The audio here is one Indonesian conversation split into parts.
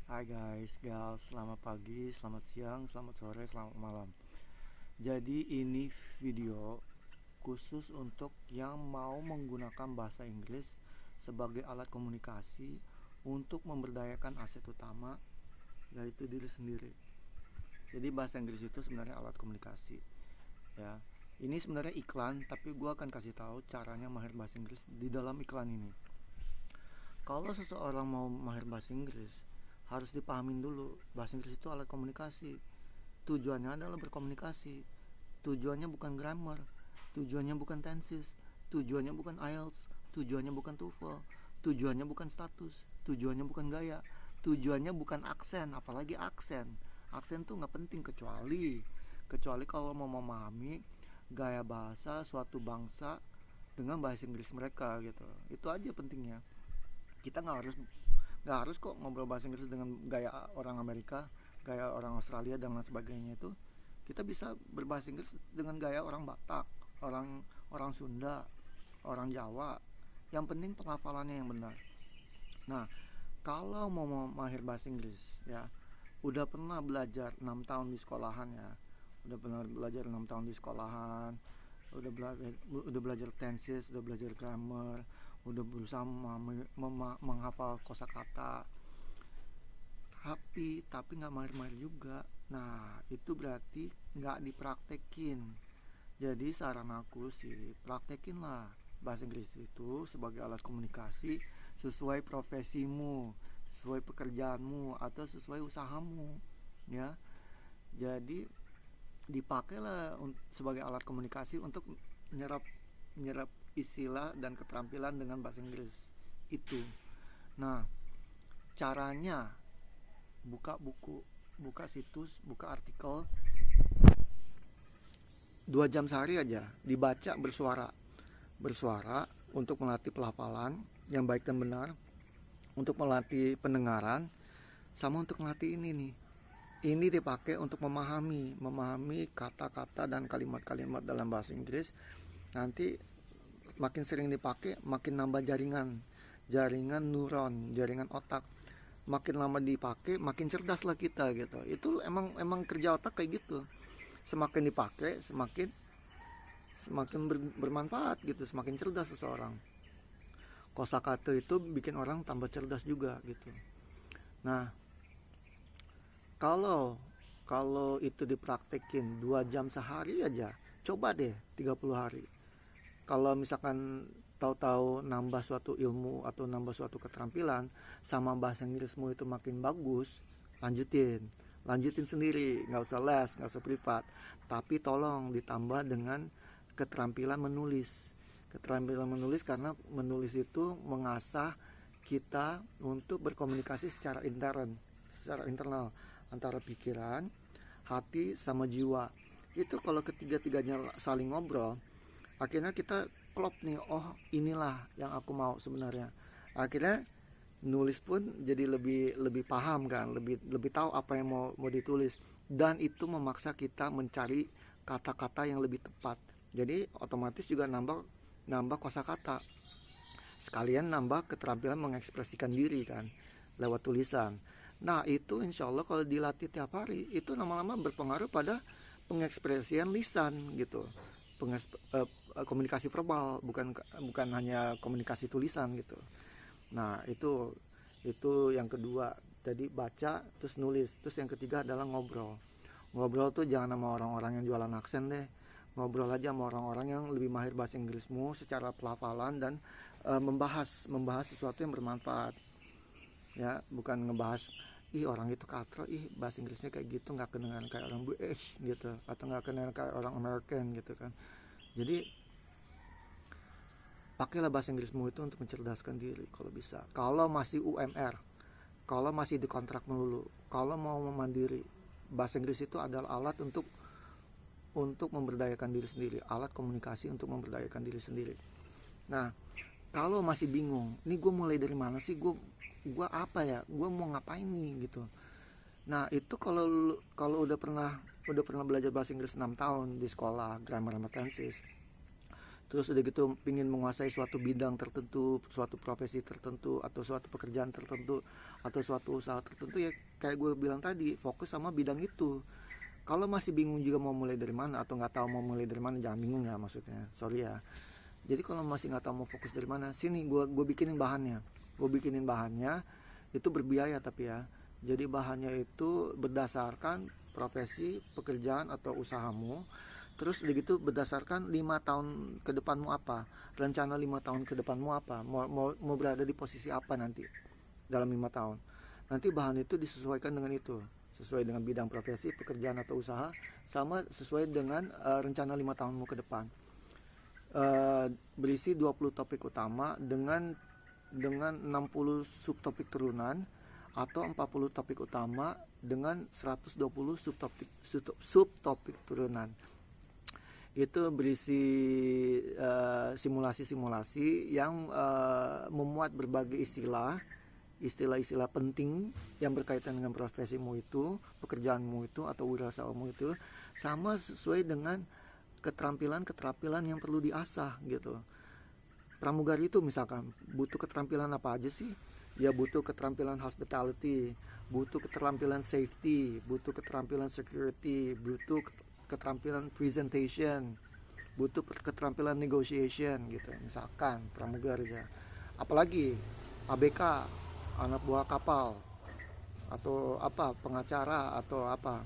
Hai guys, gals, selamat pagi, selamat siang, selamat sore, selamat malam. Jadi ini video khusus untuk yang mau menggunakan bahasa Inggris sebagai alat komunikasi untuk memberdayakan aset utama, yaitu diri sendiri. Jadi bahasa Inggris itu sebenarnya alat komunikasi, ya. Ini sebenarnya iklan, tapi gue akan kasih tahu caranya mahir bahasa Inggris di dalam iklan ini. Kalau seseorang mau mahir bahasa Inggris, harus dipahamin dulu bahasa Inggris itu alat komunikasi. Tujuannya adalah berkomunikasi. Tujuannya bukan grammar, tujuannya bukan tenses, tujuannya bukan IELTS, tujuannya bukan TOEFL, tujuannya bukan status, tujuannya bukan gaya, tujuannya bukan aksen, apalagi aksen. Aksen tuh nggak penting kecuali kalau mau memahami gaya bahasa suatu bangsa dengan bahasa Inggris mereka gitu. Itu aja pentingnya. Kita nggak harus kok ngobrol bahasa Inggris dengan gaya orang Amerika, gaya orang Australia dan lain sebagainya. Itu kita bisa berbahasa Inggris dengan gaya orang Batak, orang orang Sunda, orang Jawa. Yang penting pelafalannya yang benar. Nah, kalau mau mahir bahasa Inggris, ya udah pernah belajar 6 tahun di sekolahan, ya udah pernah belajar 6 tahun di sekolahan, udah belajar tenses, udah belajar grammar, udah berusaha menghafal kosakata, tapi nggak mahir-mahir juga. Nah, itu berarti nggak dipraktekin. Jadi saran aku sih, praktekin lah bahasa Inggris itu sebagai alat komunikasi sesuai profesimu, sesuai pekerjaanmu, atau sesuai usahamu, ya. Jadi dipakailah sebagai alat komunikasi untuk menyerap menyerap istilah dan keterampilan dengan bahasa Inggris itu. Nah, caranya buka buku, buka situs, buka artikel 2 jam sehari aja, dibaca bersuara untuk melatih pelafalan yang baik dan benar, untuk melatih pendengaran, sama untuk melatih ini dipakai untuk memahami kata-kata dan kalimat-kalimat dalam bahasa Inggris. Nanti makin sering dipakai, makin nambah jaringan neuron, jaringan otak. Makin lama dipakai, makin cerdas lah kita gitu. Itu emang kerja otak kayak gitu. Semakin dipakai, semakin bermanfaat gitu, semakin cerdas seseorang. Kosakata itu bikin orang tambah cerdas juga gitu. Nah, kalau kalau itu dipraktekin 2 jam sehari aja, coba deh 30 hari. Kalau misalkan tahu-tahu nambah suatu ilmu atau nambah suatu keterampilan, sama bahasa Inggrismu itu makin bagus, lanjutin sendiri, nggak usah les, nggak usah privat, tapi tolong ditambah dengan keterampilan menulis karena menulis itu mengasah kita untuk berkomunikasi secara internal antara pikiran, hati, sama jiwa. Itu kalau ketiga-tiganya saling ngobrol, akhirnya kita klop nih, oh inilah yang aku mau sebenarnya. Akhirnya nulis pun jadi lebih lebih paham kan, lebih lebih tahu apa yang mau ditulis, dan itu memaksa kita mencari kata-kata yang lebih tepat. Jadi otomatis juga nambah nambah kosakata, sekalian nambah keterampilan mengekspresikan diri kan lewat tulisan. Nah, itu insya Allah kalau dilatih tiap hari itu lama-lama berpengaruh pada pengekspresian lisan gitu. Komunikasi verbal, bukan bukan hanya komunikasi tulisan gitu. Nah, itu yang kedua. Jadi baca terus nulis. Terus yang ketiga adalah ngobrol. Ngobrol tuh jangan sama orang-orang yang jualan aksen deh. Ngobrol aja sama orang-orang yang lebih mahir bahasa Inggrismu secara pelafalan, dan membahas sesuatu yang bermanfaat. Ya, bukan ngebahas ih orang itu katro, ih bahasa Inggrisnya kayak gitu, nggak kedengaran kayak orang British gitu, atau nggak kedengaran kayak orang American gitu kan. Jadi pakailah bahasa Inggrismu itu untuk mencerdaskan diri kalau bisa. Kalau masih UMR, kalau masih dikontrak melulu, kalau mau mandiri, bahasa Inggris itu adalah alat untuk memberdayakan diri sendiri, alat komunikasi untuk memberdayakan diri sendiri. Nah, kalau masih bingung, ini gue mulai dari mana sih, gue apa ya, gue mau ngapain nih gitu. Nah, itu kalau kalau udah pernah belajar bahasa Inggris 6 tahun di sekolah grammar sama tenses, terus udah gitu pingin menguasai suatu bidang tertentu, suatu profesi tertentu, atau suatu pekerjaan tertentu, atau suatu usaha tertentu, ya kayak gue bilang tadi, fokus sama bidang itu. Kalau masih bingung juga mau mulai dari mana, atau nggak tahu mau mulai dari mana, jangan bingung ya, maksudnya sorry ya. Jadi kalau masih nggak tahu mau fokus dari mana, sini gue bikinin bahannya itu berbiaya tapi ya. Jadi bahannya itu berdasarkan profesi, pekerjaan atau usahamu. Terus udah gitu berdasarkan 5 tahun ke depanmu apa, rencana 5 tahun ke depanmu apa, mau berada di posisi apa nanti dalam 5 tahun. Nanti bahan itu disesuaikan dengan itu, sesuai dengan bidang profesi, pekerjaan atau usaha, sama sesuai dengan rencana 5 tahunmu ke depan. Berisi 20 topik utama dengan 60 subtopik turunan, atau 40 topik utama dengan 120 subtopik turunan. Itu berisi simulasi-simulasi yang memuat berbagai istilah-istilah penting yang berkaitan dengan profesimu itu, pekerjaanmu itu, atau wirausahamu itu, sama sesuai dengan keterampilan yang perlu diasah gitu. Pramugari itu misalkan butuh keterampilan apa aja sih? Ya butuh keterampilan hospitality, butuh keterampilan safety, butuh keterampilan security, butuh keterampilan presentation, butuh keterampilan negotiation gitu, misalkan pramugari ya. Apalagi ABK, anak buah kapal, atau apa, pengacara, atau apa,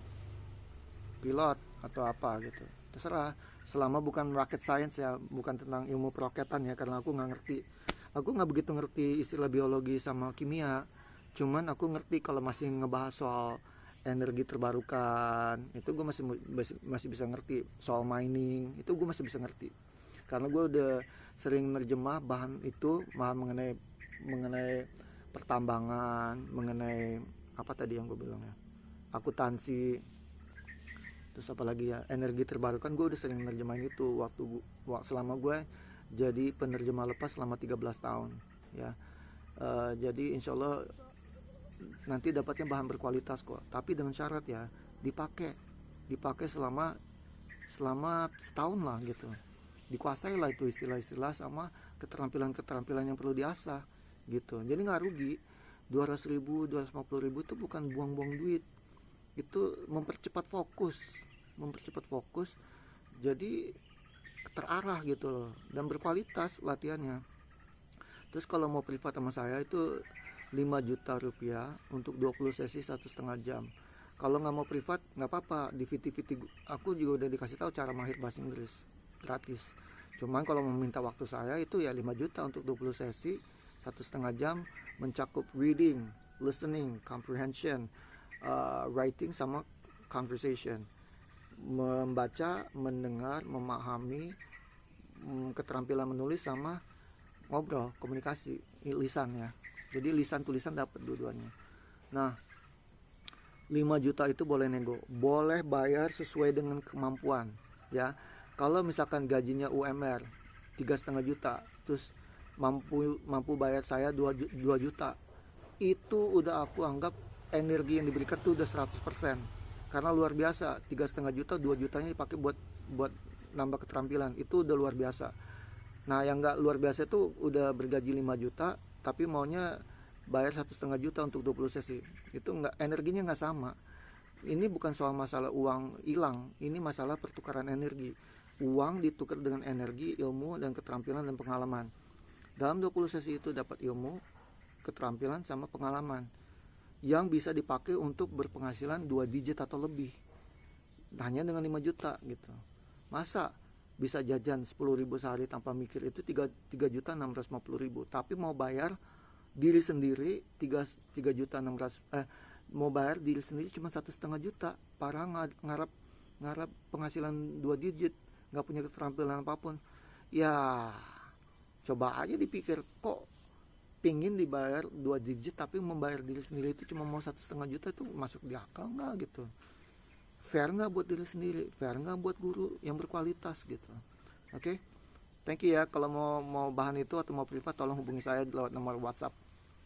pilot, atau apa gitu, terserah, selama bukan rocket science ya, bukan tentang ilmu peroketan ya, karena aku nggak begitu ngerti istilah biologi sama kimia. Cuman aku ngerti kalau masih ngebahas soal energi terbarukan, itu gue masih bisa ngerti. Soal mining itu gue masih bisa ngerti, karena gue udah sering nerjemah bahan mengenai pertambangan, mengenai apa tadi yang gue bilang ya, akuntansi, terus apalagi ya, energi terbarukan. Gue udah sering nerjemahin itu selama gue jadi penerjemah lepas selama 13 tahun ya. Jadi insya Allah nanti dapatnya bahan berkualitas kok, tapi dengan syarat ya dipakai selama setahun lah gitu, dikuasai lah itu istilah-istilah sama keterampilan yang perlu diasah gitu. Jadi nggak rugi. 200.000, 250.000 itu bukan buang-buang duit, itu mempercepat fokus, jadi terarah gitu loh, dan berkualitas latihannya. Terus kalau mau privat sama saya itu 5 juta rupiah untuk 20 sesi 1,5 jam. Kalau nggak mau privat nggak apa-apa, di VT aku juga udah dikasih tahu cara mahir bahasa Inggris gratis. Cuman kalau mau minta waktu saya itu ya 5 juta untuk 20 sesi 1,5 jam, mencakup reading, listening, comprehension, writing sama conversation, membaca, mendengar, memahami, keterampilan menulis sama ngobrol, komunikasi, lisan ya. Jadi lisan tulisan dapat dua-duanya. Nah, 5 juta itu boleh nego, boleh bayar sesuai dengan kemampuan ya. Kalau misalkan gajinya UMR 3,5 juta, terus mampu bayar saya 2 juta, itu udah aku anggap energi yang diberikan tuh udah 100%. Karena luar biasa, 3,5 juta, 2 jutanya dipakai buat nambah keterampilan, itu udah luar biasa. Nah yang nggak luar biasa itu udah bergaji 5 juta tapi maunya bayar 1,5 juta untuk 20 sesi, itu nggak, energinya nggak sama. Ini bukan soal masalah uang hilang, ini masalah pertukaran energi. Uang ditukar dengan energi, ilmu, dan keterampilan dan pengalaman. Dalam 20 sesi itu dapat ilmu, keterampilan, sama pengalaman yang bisa dipakai untuk berpenghasilan 2 digit atau lebih hanya dengan 5 juta gitu. Masa bisa jajan 10.000 sehari tanpa mikir, itu 3.650.000. Tapi mau bayar diri sendiri 3.600, mau bayar diri sendiri cuma 1,5 juta. Parah, ngarap penghasilan 2 digit, nggak punya keterampilan apapun. Ya coba aja dipikir, kok pingin dibayar 2 digit tapi membayar diri sendiri itu cuma mau 1,5 juta, itu masuk di akal nggak gitu? Fair nggak buat diri sendiri, fair nggak buat guru yang berkualitas gitu. Oke, thank you ya. Kalau mau bahan itu atau mau privat, tolong hubungi saya lewat nomor WhatsApp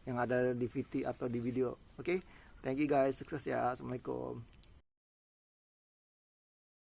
yang ada di VT atau di video. Oke, thank you guys, sukses ya. Assalamualaikum.